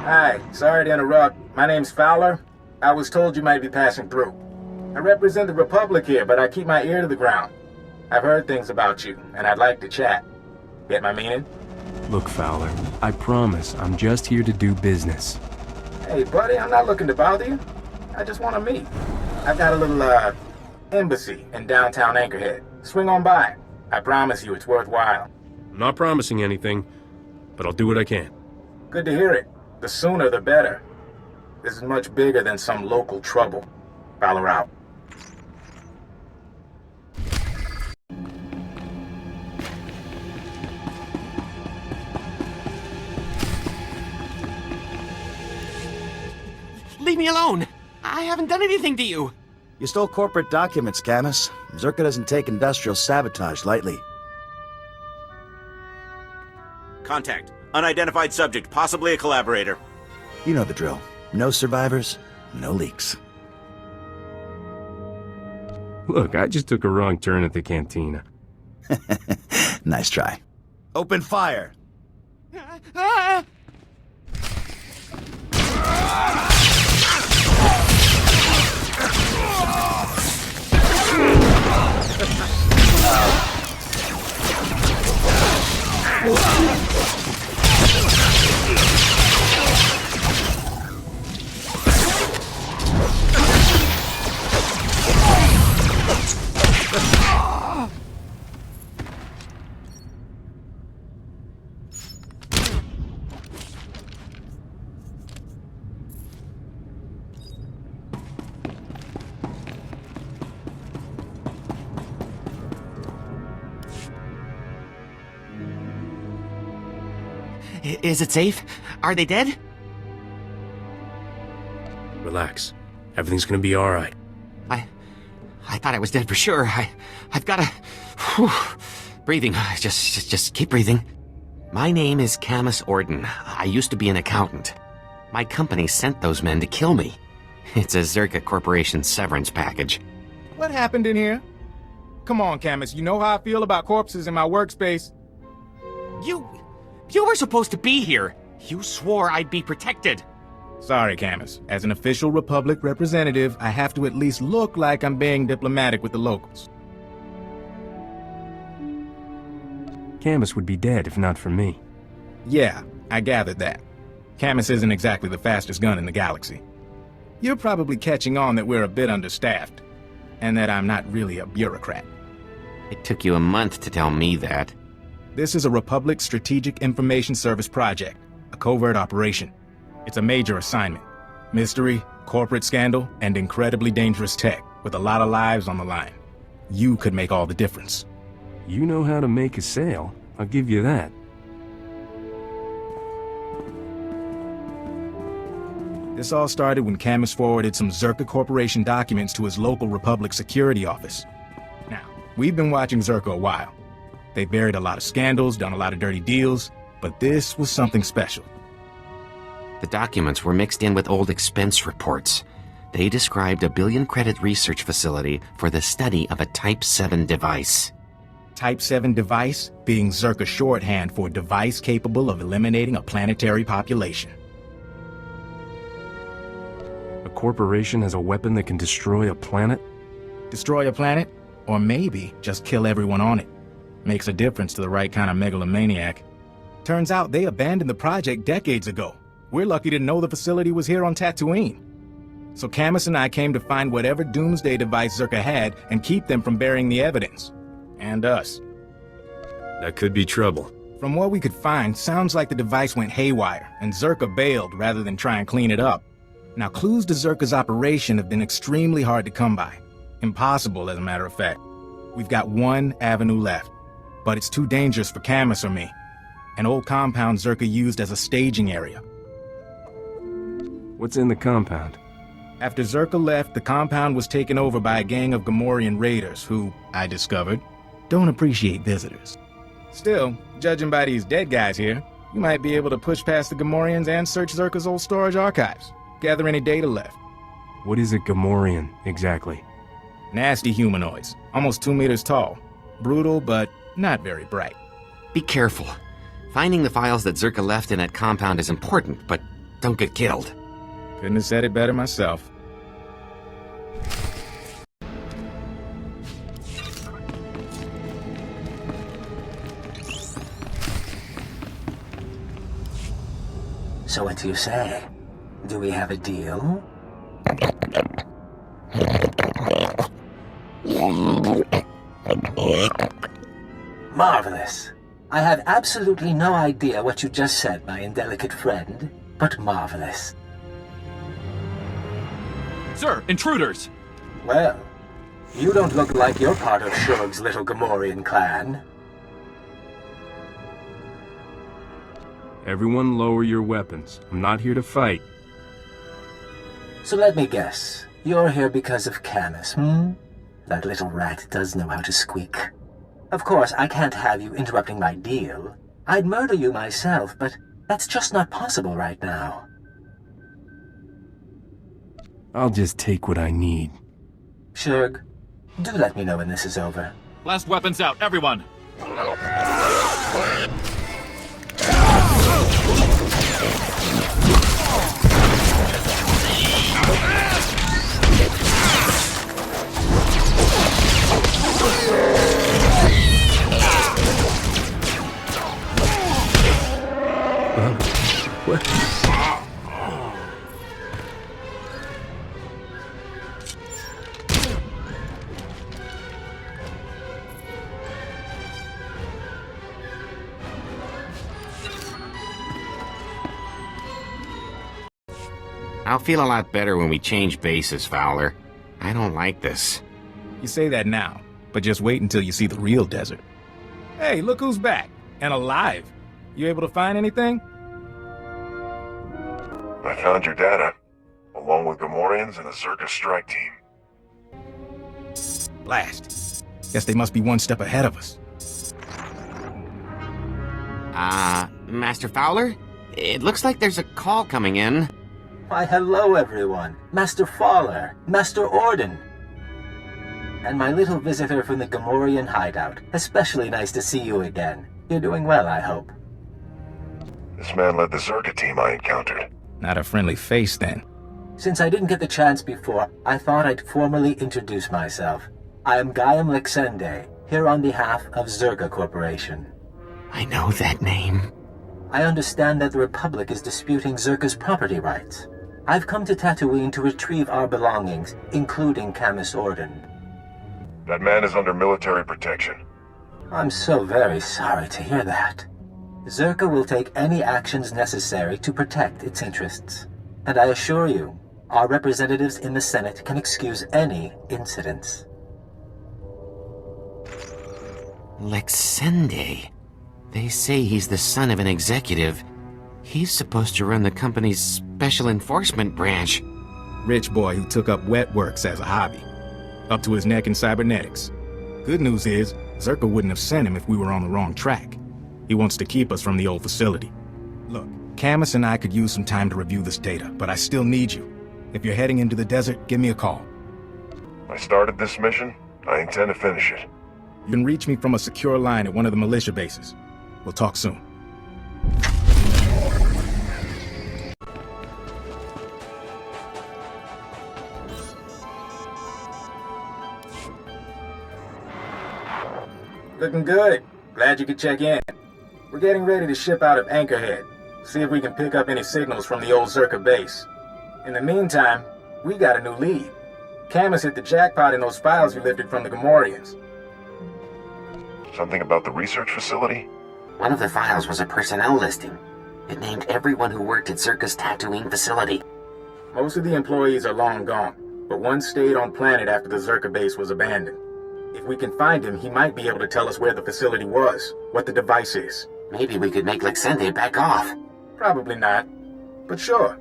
Hi, sorry to interrupt. My name's Fowler. I was told you might be passing through. I represent the Republic here, but I keep my ear to the ground. I've heard things about you, and I'd like to chat. Get my meaning? Look, Fowler, I promise I'm just here to do business. Hey, buddy, I'm not looking to bother you. I just want to meet. I've got a little, embassy in downtown Anchorhead. Swing on by. I promise you it's worthwhile. I'm not promising anything, but I'll do what I can. Good to hear it. The sooner the better. This is much bigger than some local trouble. Fowler out. Leave me alone! I haven't done anything to you! You stole corporate documents, Camus. Zerka doesn't take industrial sabotage lightly. Contact. Unidentified subject, possibly a collaborator. You know the drill. No survivors, no leaks. Look, I just took a wrong turn at the cantina. Nice try. Open fire! Ah! Is it safe? Are they dead? Relax. Everything's gonna be alright. I thought I was dead for sure. I've gotta... Breathing. Just keep breathing. My name is Camus Orden. I used to be an accountant. My company sent those men to kill me. It's a Zerka Corporation severance package. What happened in here? Come on, Camus, you know how I feel about corpses in my workspace. You were supposed to be here. You swore I'd be protected. Sorry, Camus. As an official Republic representative, I have to at least look like I'm being diplomatic with the locals. Camus would be dead if not for me. Yeah, I gathered that. Camus isn't exactly the fastest gun in the galaxy. You're probably catching on that we're a bit understaffed, and that I'm not really a bureaucrat. It took you a month to tell me that. This is a Republic Strategic Information Service project, a covert operation. It's a major assignment. Mystery, corporate scandal, and incredibly dangerous tech, with a lot of lives on the line. You could make all the difference. You know how to make a sale, I'll give you that. This all started when Camus forwarded some Zerka Corporation documents to his local Republic security office. Now, we've been watching Zerka a while. They buried a lot of scandals, done a lot of dirty deals, but this was something special. The documents were mixed in with old expense reports. They described a billion-credit research facility for the study of a Type 7 device. Type 7 device being Zerka shorthand for device capable of eliminating a planetary population. A corporation has a weapon that can destroy a planet? Destroy a planet? Or maybe just kill everyone on it. Makes a difference to the right kind of megalomaniac. Turns out they abandoned the project decades ago. We're lucky to know the facility was here on Tatooine. So Camus and I came to find whatever doomsday device Zerka had and keep them from burying the evidence. And us. That could be trouble. From what we could find, sounds like the device went haywire, and Zerka bailed rather than try and clean it up. Now, clues to Zerka's operation have been extremely hard to come by. Impossible, as a matter of fact. We've got one avenue left, but it's too dangerous for Camus or me. An old compound Zerka used as a staging area. What's in the compound? After Zerka left, the compound was taken over by a gang of Gamorrean raiders who, I discovered, don't appreciate visitors. Still, judging by these dead guys here, you might be able to push past the Gamorreans and search Zerka's old storage archives. Gather any data left. What is a Gamorrean, exactly? Nasty humanoids, almost 2 meters tall. Brutal, but not very bright. Be careful. Finding the files that Zerka left in that compound is important, but don't get killed. Couldn't have said it better myself. So what do you say? Do we have a deal? Marvelous. I have absolutely no idea what you just said, my indelicate friend, but marvelous. Sir, intruders! Well, you don't look like you're part of Shurg's little Gamorrean clan. Everyone lower your weapons. I'm not here to fight. So let me guess. You're here because of Camus, hmm? That little rat does know how to squeak. Of course, I can't have you interrupting my deal. I'd murder you myself, but that's just not possible right now. I'll just take what I need. Shurg, do let me know when this is over. Blast weapons out, everyone! What? I'll feel a lot better when we change bases, Fowler. I don't like this. You say that now, but just wait until you see the real desert. Hey, look who's back, and alive. You able to find anything? I found your data, along with Gamorreans and a circus strike team. Blast. Guess they must be one step ahead of us. Master Fowler? It looks like there's a call coming in. Why, hello everyone. Master Fowler, Master Orden. And my little visitor from the Gamorrean hideout. Especially nice to see you again. You're doing well, I hope. This man led the Zerka team I encountered. Not a friendly face, then. Since I didn't get the chance before, I thought I'd formally introduce myself. I am Gaiam Lexende, here on behalf of Zerka Corporation. I know that name. I understand that the Republic is disputing Zerka's property rights. I've come to Tatooine to retrieve our belongings, including Camus Orden. That man is under military protection. I'm so very sorry to hear that. Zerka will take any actions necessary to protect its interests. And I assure you, our representatives in the Senate can excuse any incidents. Lexende. They say he's the son of an executive. He's supposed to run the company's special enforcement branch. Rich boy who took up wet works as a hobby. Up to his neck in cybernetics. Good news is, Zerka wouldn't have sent him if we were on the wrong track. He wants to keep us from the old facility. Look, Camus and I could use some time to review this data, but I still need you. If you're heading into the desert, give me a call. I started this mission. I intend to finish it. You can reach me from a secure line at one of the militia bases. We'll talk soon. Looking good. Glad you could check in. We're getting ready to ship out of Anchorhead. See if we can pick up any signals from the old Zerka base. In the meantime, we got a new lead. Camus hit the jackpot in those files we lifted from the Gamorreans. Something about the research facility? One of the files was a personnel listing. It named everyone who worked at Zerka's Tatooine facility. Most of the employees are long gone, but one stayed on planet after the Zerka base was abandoned. If we can find him, he might be able to tell us where the facility was, what the device is. Maybe we could make Lexende back off. Probably not, but sure.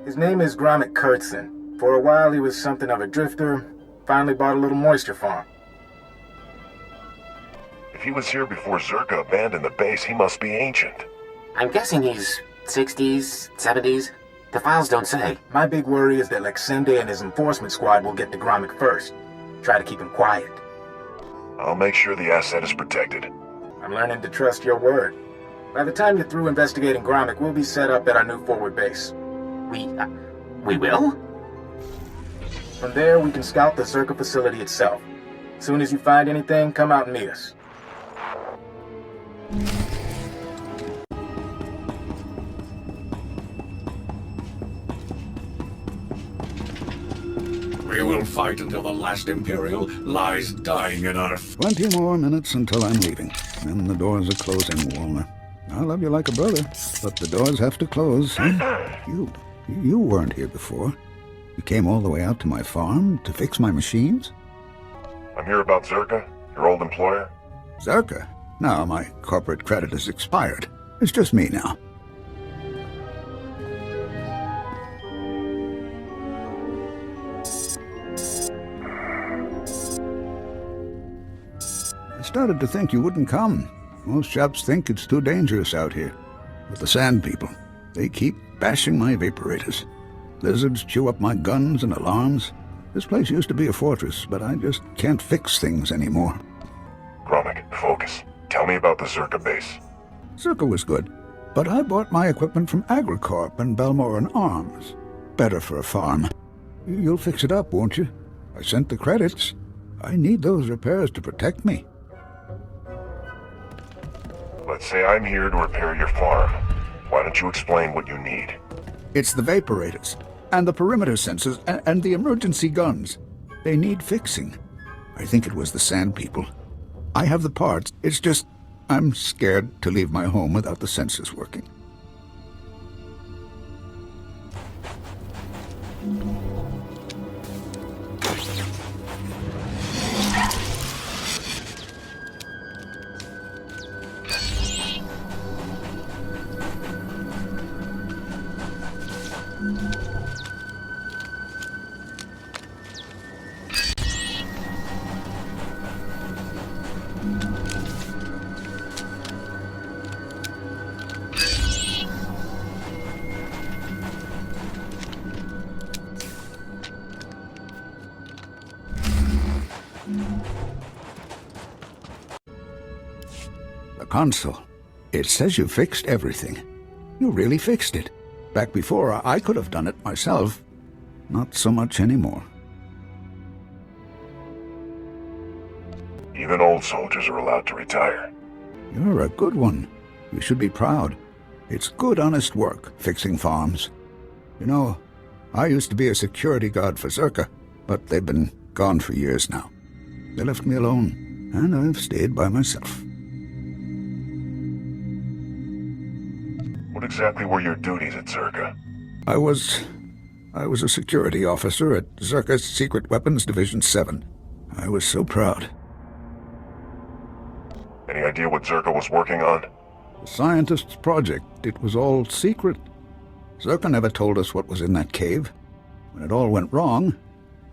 His name is Gromit Kurtzon. For a while he was something of a drifter, finally bought a little moisture farm. If he was here before Zerka abandoned the base, he must be ancient. I'm guessing he's 60s, 70s. The files don't say. My big worry is that Lexende and his enforcement squad will get to Gromit first. Try to keep him quiet. I'll make sure the asset is protected. I'm learning to trust your word. By the time you're through investigating Gromit, we'll be set up at our new forward base. We will? From there, we can scout the Zerka facility itself. As soon as you find anything, come out and meet us. We will fight until the last Imperial lies dying in our... 20 more minutes until I'm leaving. Then the doors are closing, Walner. I love you like a brother, but the doors have to close. You weren't here before. You came all the way out to my farm to fix my machines? I'm here about Zerka, your old employer. Zerka? No, my corporate credit has expired. It's just me now. I started to think you wouldn't come. Most chaps think it's too dangerous out here. But the Sand People, they keep bashing my vaporators. Lizards chew up my guns and alarms. This place used to be a fortress, but I just can't fix things anymore. Gromit, focus. Tell me about the Zerka base. Zerka was good, but I bought my equipment from Agricorp and Balmoran Arms. Better for a farm. You'll fix it up, won't you? I sent the credits. I need those repairs to protect me. Let's say I'm here to repair your farm. Why don't you explain what you need? It's the vaporators, and the perimeter sensors, and the emergency guns. They need fixing. I think it was the Sand People. I have the parts, it's just I'm scared to leave my home without the sensors working. The console. It says you fixed everything. You really fixed it. Back before, I could have done it myself. Not so much anymore. Even old soldiers are allowed to retire. You're a good one. You should be proud. It's good, honest work, fixing farms. You know, I used to be a security guard for Zerka, but they've been gone for years now. They left me alone, and I've stayed by myself. What exactly were your duties at Zerka? I was a security officer at Zerka's Secret Weapons Division 7. I was so proud. Any idea what Zerka was working on? The scientist's project. It was all secret. Zerka never told us what was in that cave. When it all went wrong,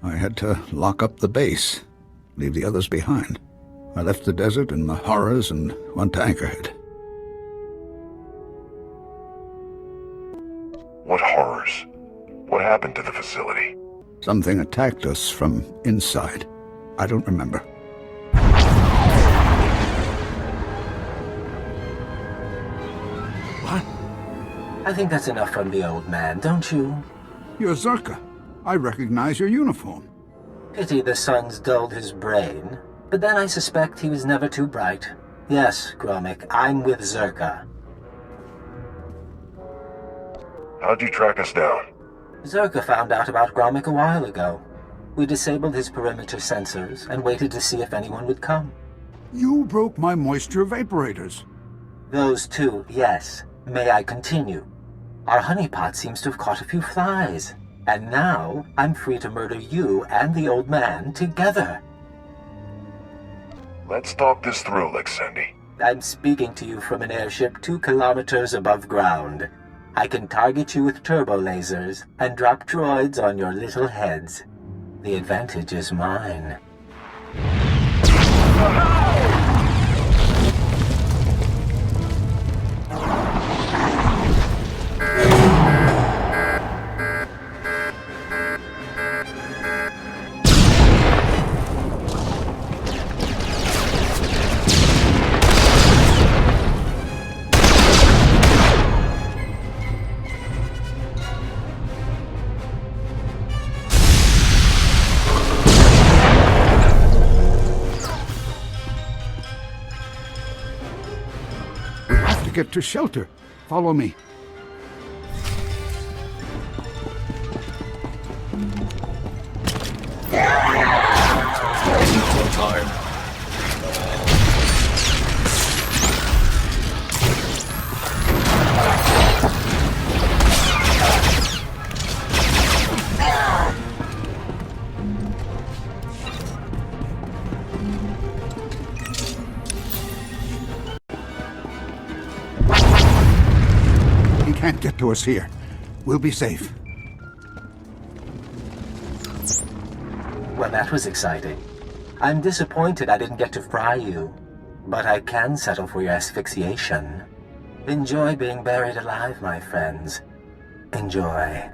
I had to lock up the base, leave the others behind. I left the desert and the horrors and went to Anchorhead. What horrors? What happened to the facility? Something attacked us from inside. I don't remember. What? I think that's enough from the old man, don't you? You're Zerka. I recognize your uniform. Pity the sun's dulled his brain. But then I suspect he was never too bright. Yes, Gromit, I'm with Zerka. How'd you track us down? Zerka found out about Gromit a while ago. We disabled his perimeter sensors and waited to see if anyone would come. You broke my moisture vaporators. Those two, yes. May I continue? Our honeypot seems to have caught a few flies. And now, I'm free to murder you and the old man together. Let's talk this through, Lexendi. I'm speaking to you from an airship 2 kilometers above ground. I can target you with turbo lasers and drop droids on your little heads. The advantage is mine. get to shelter. Follow me. Equal time. He can't get to us here. We'll be safe. Well, that was exciting. I'm disappointed I didn't get to fry you, but I can settle for your asphyxiation. Enjoy being buried alive, my friends. Enjoy.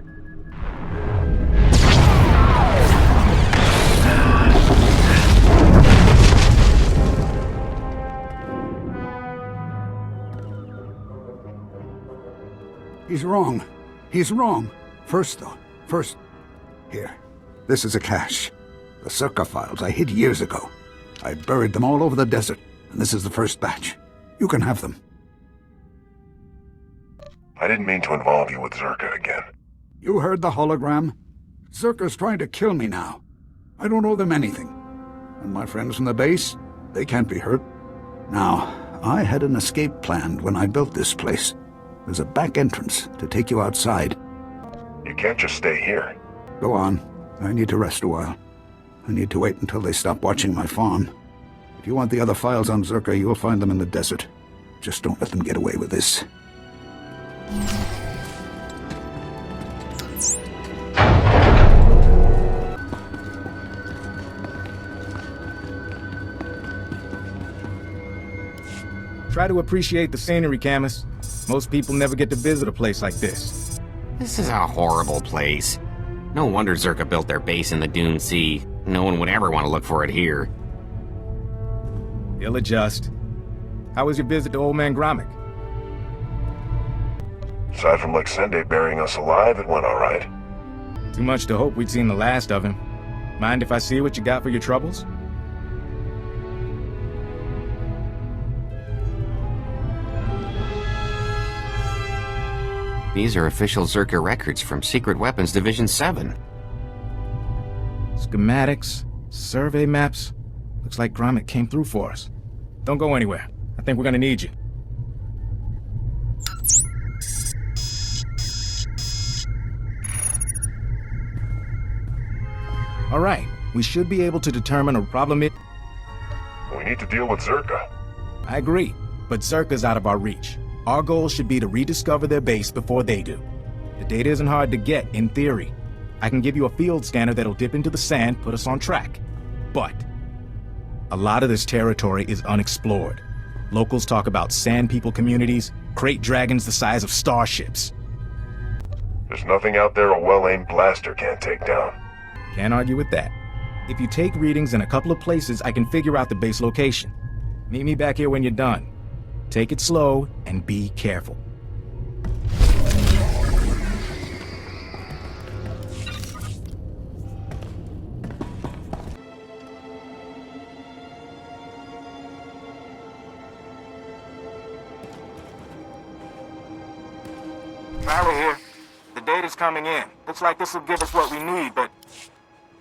He's wrong. He's wrong. First, here. This is a cache. The Circa files I hid years ago. I buried them all over the desert, and this is the first batch. You can have them. I didn't mean to involve you with Zerka again. You heard the hologram? Zerka's trying to kill me now. I don't owe them anything. And my friends from the base, they can't be hurt. Now, I had an escape planned when I built this place. There's a back entrance to take you outside. You can't just stay here. Go on. I need to rest a while. I need to wait until they stop watching my farm. If you want the other files on Zerka, you'll find them in the desert. Just don't let them get away with this. Try to appreciate the scenery, Camus. Most people never get to visit a place like this. This is a horrible place. No wonder Zerka built their base in the Dune Sea. No one would ever want to look for it here. They'll adjust. How was your visit to Old Man Gromit? Aside from Lexende burying us alive, it went alright. Too much to hope we'd seen the last of him. Mind if I see what you got for your troubles? These are official Zerka records from Secret Weapons Division 7. Schematics, survey maps. Looks like Gromit came through for us. Don't go anywhere. I think we're gonna need you. All right, we should be able to determine a problem. We need to deal with Zerka. I agree, but Zerka's out of our reach. Our goal should be to rediscover their base before they do. The data isn't hard to get, in theory. I can give you a field scanner that'll dip into the sand, put us on track. But a lot of this territory is unexplored. Locals talk about sand people communities, crate dragons the size of starships. There's nothing out there a well-aimed blaster can't take down. Can't argue with that. If you take readings in a couple of places, I can figure out the base location. Meet me back here when you're done. Take it slow and be careful. Tyler here. The data's coming in. Looks like this will give us what we need, but...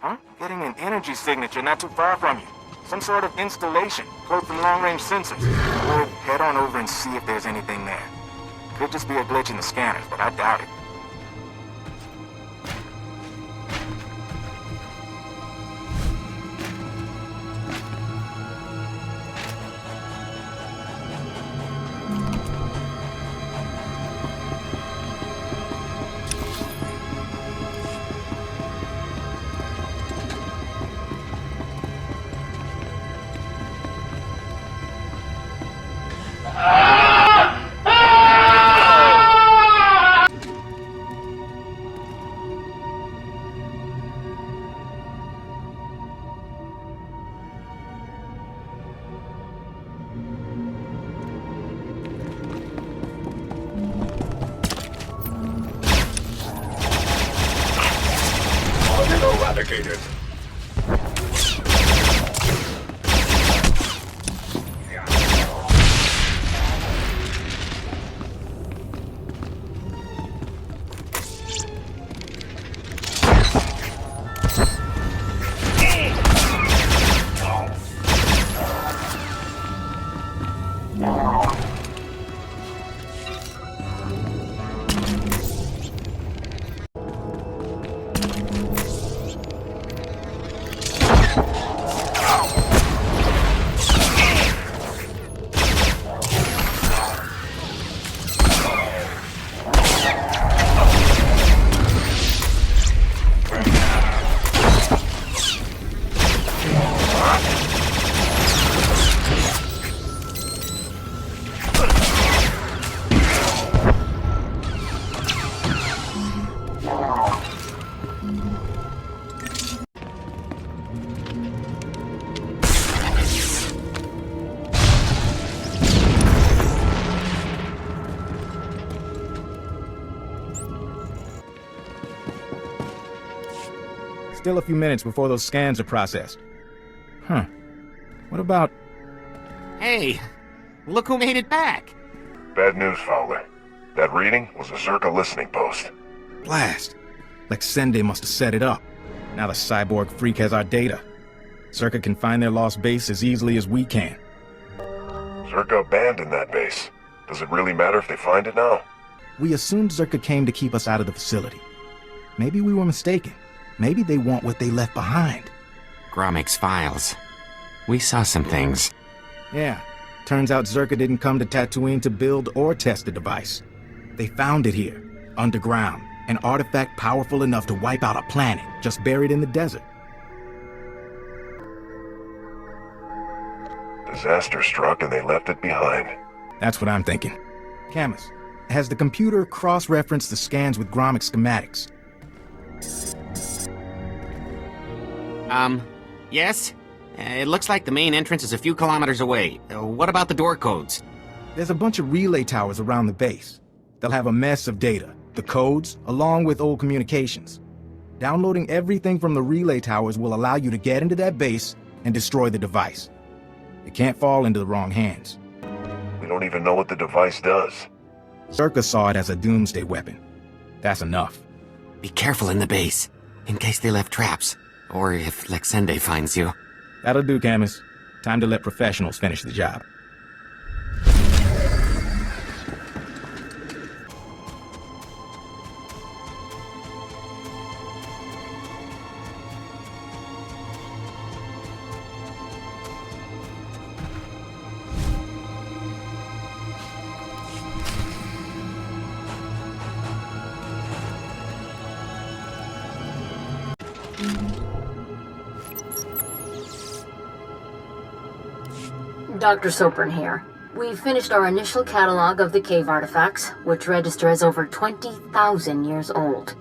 Huh? Getting an energy signature not too far from you. Some sort of installation, close from long-range sensors. We'll head on over and see if there's anything there. Could just be a glitch in the scanners, but I doubt it. Eradicated. Still a few minutes before those scans are processed. Huh. What about... Hey, look who made it back. Bad news, Fowler. That reading was a Zerka listening post. Blast. Lexende must have set it up. Now the cyborg freak has our data. Zerka can find their lost base as easily as we can. Zerka abandoned that base. Does it really matter if they find it now? We assumed Zerka came to keep us out of the facility. Maybe we were mistaken. Maybe they want what they left behind. Gromik's files. We saw some things. Yeah. Turns out Zerka didn't come to Tatooine to build or test the device. They found it here, underground, an artifact powerful enough to wipe out a planet just buried in the desert. Disaster struck and they left it behind. That's what I'm thinking. Camus, has the computer cross-referenced the scans with Gromik schematics? Yes? It looks like the main entrance is a few kilometers away. What about the door codes? There's a bunch of relay towers around the base. They'll have a mess of data, the codes, along with old communications. Downloading everything from the relay towers will allow you to get into that base and destroy the device. It can't fall into the wrong hands. We don't even know what the device does. Zerka saw it as a doomsday weapon. That's enough. Be careful in the base, in case they left traps, or if Lexende finds you. That'll do, Camus. Time to let professionals finish the job. Dr. Sopran here. We've finished our initial catalog of the cave artifacts, which register as over 20,000 years old.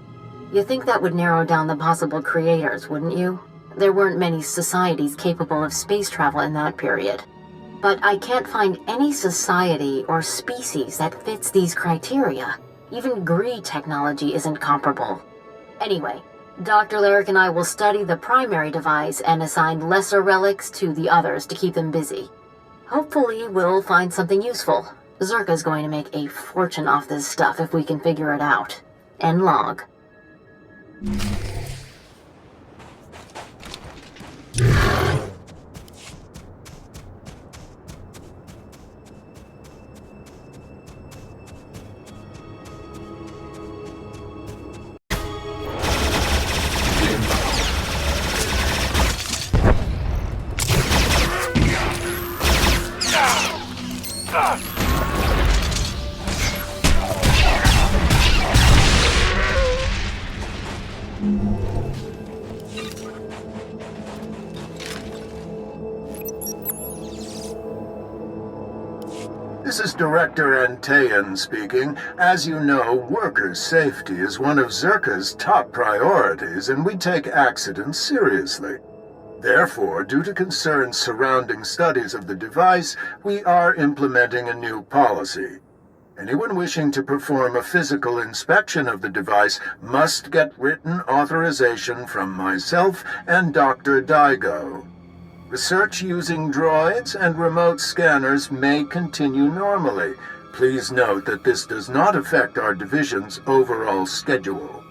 You think that would narrow down the possible creators, wouldn't you? There weren't many societies capable of space travel in that period. But I can't find any society or species that fits these criteria. Even Gree technology isn't comparable. Anyway, Dr. Larrick and I will study the primary device and assign lesser relics to the others to keep them busy. Hopefully, we'll find something useful. Zerka's going to make a fortune off this stuff if we can figure it out. End log. This is Director Antaean speaking. As you know, workers' safety is one of Zerka's top priorities, and we take accidents seriously. Therefore, due to concerns surrounding studies of the device, we are implementing a new policy. Anyone wishing to perform a physical inspection of the device must get written authorization from myself and Dr. Daigo. Research using droids and remote scanners may continue normally. Please note that this does not affect our division's overall schedule.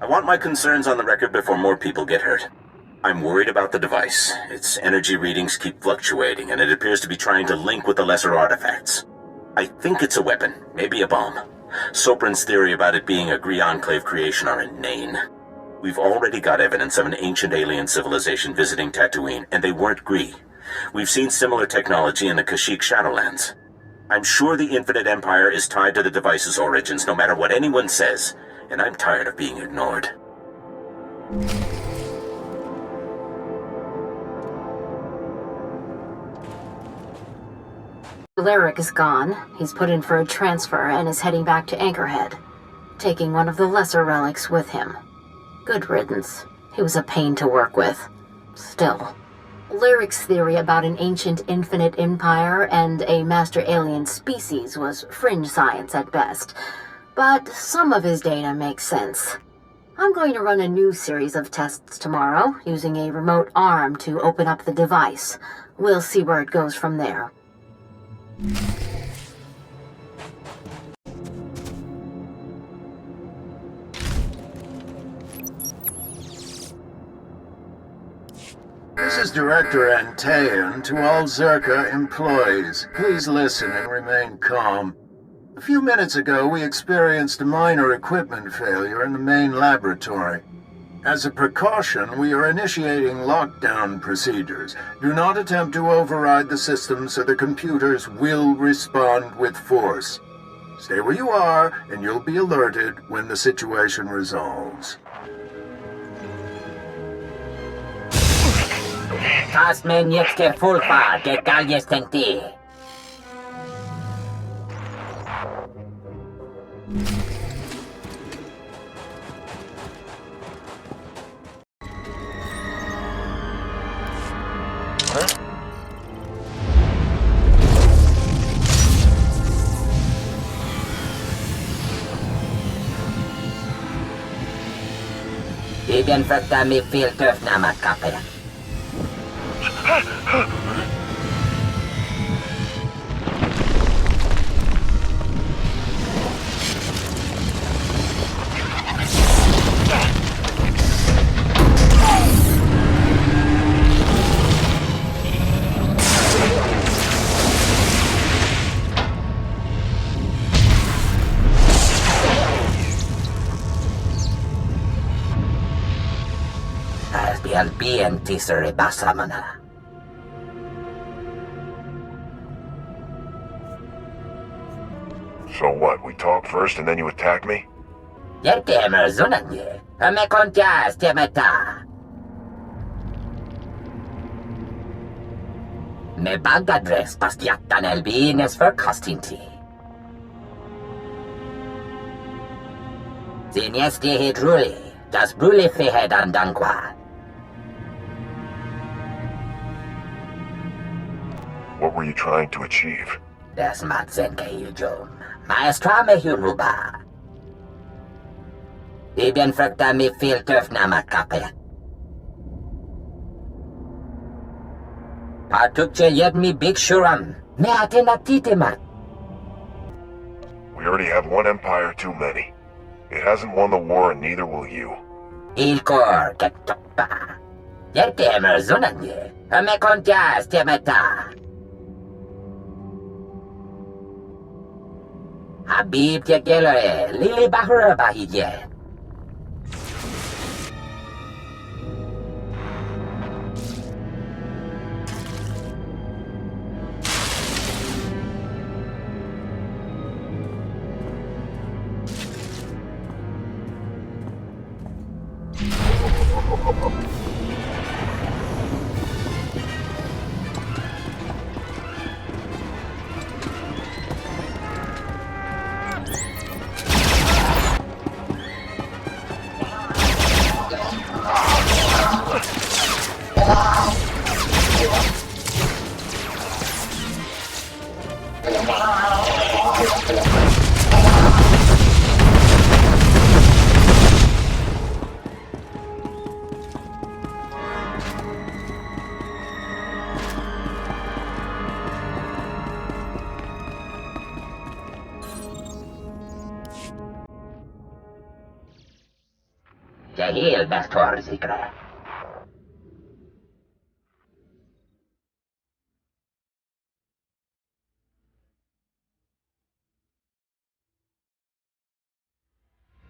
I want my concerns on the record before more people get hurt. I'm worried about the device. Its energy readings keep fluctuating, and it appears to be trying to link with the lesser artifacts. I think it's a weapon, maybe a bomb. Sopran's theory about it being a Gree Enclave creation are inane. We've already got evidence of an ancient alien civilization visiting Tatooine, and they weren't Gree. We've seen similar technology in the Kashyyyk Shadowlands. I'm sure the Infinite Empire is tied to the device's origins, no matter what anyone says, and I'm tired of being ignored. Larrick is gone. He's put in for a transfer and is heading back to Anchorhead, taking one of the lesser relics with him. Good riddance. He was a pain to work with. Still, Lyric's theory about an ancient infinite empire and a master alien species was fringe science at best, but some of his data makes sense. I'm going to run a new series of tests tomorrow, using a remote arm to open up the device. We'll see where it goes from there. This is Director Antaean to all Zerka employees. Please listen and remain calm. A few minutes ago, we experienced a minor equipment failure in the main laboratory. As a precaution, we are initiating lockdown procedures. Do not attempt to override the system, so the computers will respond with force. Stay where you are, and you'll be alerted when the situation resolves. Tasman jetzt verfügbar, egal jetzt denkt ihr. Igen fruktar mig fel töfnammarkappen. Bien teaser basamana. So what, we talk first and then you attack me? Jättemer zunanje. Me kontias temeta. Me bagadres pastiatan elbines för kastinti. Sinjesti hidruli, das bruli fehedan dankwa. What were you trying to achieve? Das matzenke yujum. Maestrame huruba. Ibn frukta mi fil töfnama kapet. Patukche yed mi big shuram. Me atenatitemat. We already have one empire too many. It hasn't won the war and neither will you. Ilkor kettopa. Yetemer zunanje. Me kontias temeta. Habib Tegelore, Lili Bahura Bahije. Jahil SWTOR Zikra.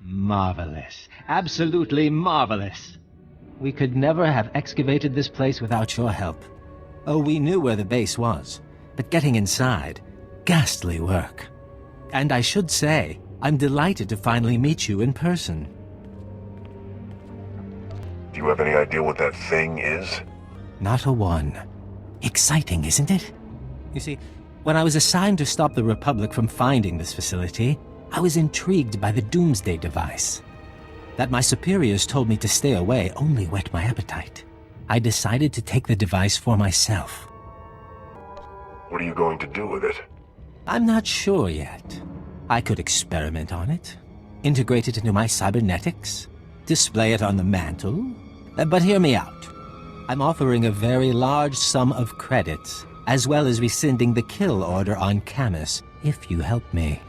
Marvelous. Absolutely marvelous. We could never have excavated this place without your help. Oh, we knew where the base was, but getting inside, ghastly work. And I should say, I'm delighted to finally meet you in person. Do you have any idea what that thing is? Not a one. Exciting, isn't it? You see, when I was assigned to stop the Republic from finding this facility, I was intrigued by the Doomsday device. That my superiors told me to stay away only whet my appetite. I decided to take the device for myself. What are you going to do with it? I'm not sure yet. I could experiment on it, integrate it into my cybernetics, display it on the mantle. But hear me out. I'm offering a very large sum of credits, as well as rescinding the kill order on Camus, if you help me.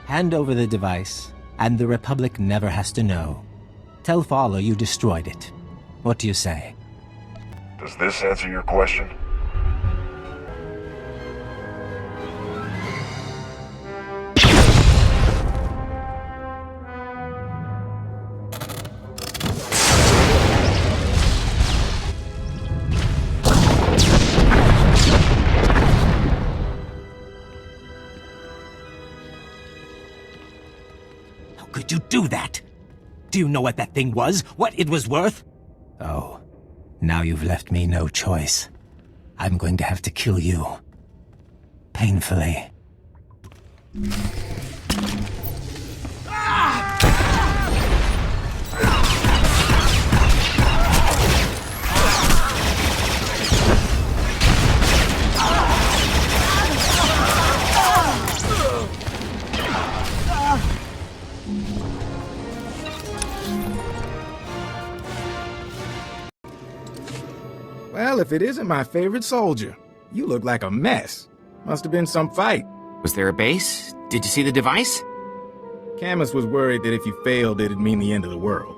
Hand over the device, and the Republic never has to know. Tell Fowler you destroyed it. What do you say? Does this answer your question? How could you do that? Do you know what that thing was? What it was worth? Oh, now you've left me no choice. I'm going to have to kill you. Painfully. Well, if it isn't my favorite soldier, you look like a mess. Must have been some fight. Was there a base? Did you see the device? Camus was worried that if you failed, it'd mean the end of the world.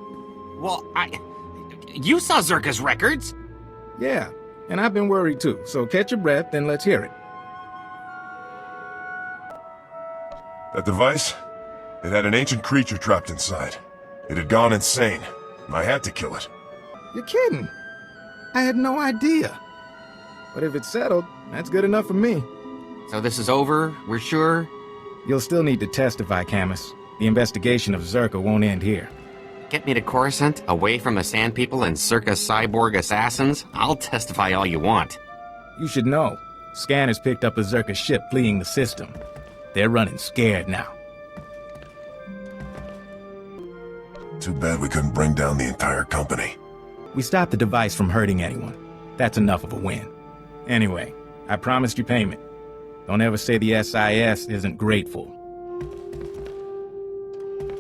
Well, you saw Zerka's records! Yeah, and I've been worried too, so catch your breath and let's hear it. That device? It had an ancient creature trapped inside. It had gone insane. I had to kill it. You're kidding. I had no idea. But if it's settled, that's good enough for me. So this is over? We're sure? You'll still need to testify, Camus. The investigation of Zerka won't end here. Get me to Coruscant, away from the Sand People and Zerka's cyborg assassins? I'll testify all you want. You should know. Scanners picked up a Zerka ship fleeing the system. They're running scared now. Too bad we couldn't bring down the entire company. We stopped the device from hurting anyone. That's enough of a win. Anyway, I promised you payment. Don't ever say the SIS isn't grateful.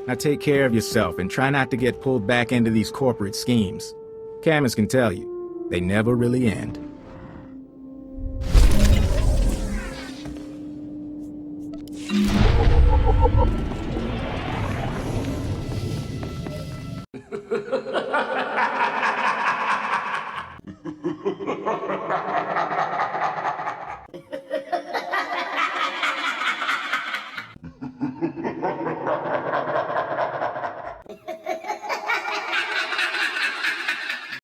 Now take care of yourself and try not to get pulled back into these corporate schemes. Camus can tell you, they never really end.